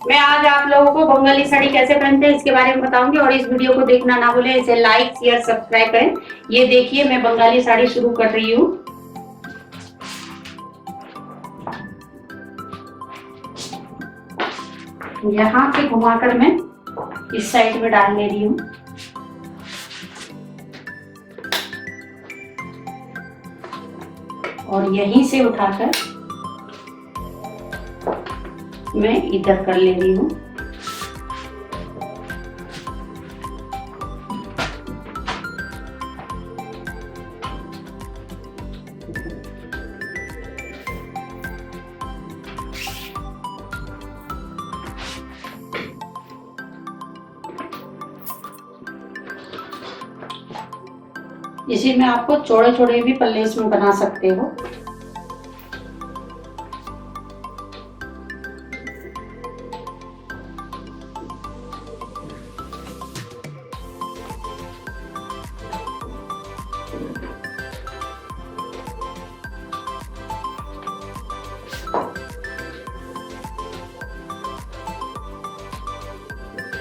मैं आज आप लोगों को बंगाली साड़ी कैसे पहनते हैं इसके बारे में बताऊंगी और इस वीडियो को देखना ना भूलें। इसे लाइक शेयर सब्सक्राइब करें। ये देखिए मैं बंगाली साड़ी शुरू कर रही हूँ। यहाँ से घुमाकर मैं इस साइड में डाल ले रही हूँ। और यहीं से उठाकर मैं इधर कर ले रही हूँ। इसी में आपको चौड़े चौड़े भी पल्ले इसमें बना सकते हो।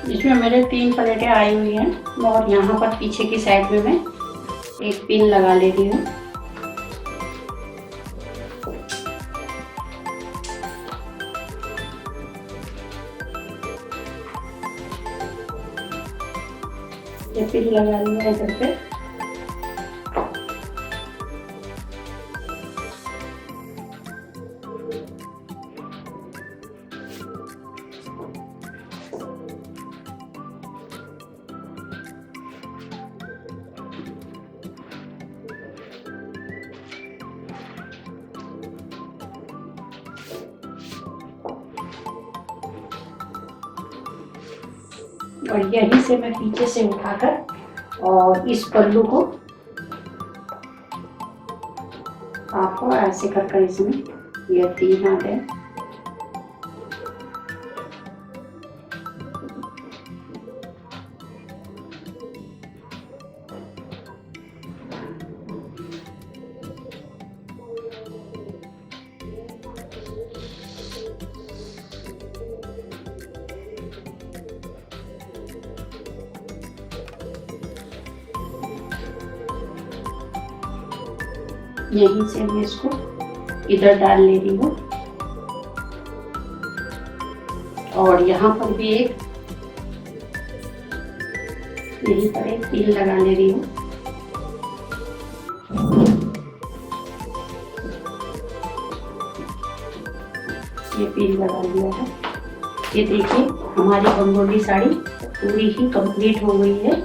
इसमें मेरे 3 प्लेटें आई हुई हैं और यहाँ पर पीछे की साइड में मैं एक पिन लगा ले रही हूँ। ये पिन लगा लिया इधर पे। और यहीं से मैं पीछे से उठाकर और इस पल्लू को आपको ऐसे कर इसमें ये 3 हाथ है। यहीं से मैं इसको इधर डाल ले रही हूँ और यहाँ पर भी एक यहीं पर एक पिन लगा ले रही हूँ। ये पिन लगा लिया है। ये देखिए हमारी बंगाली साड़ी पूरी ही कंप्लीट हो गई है।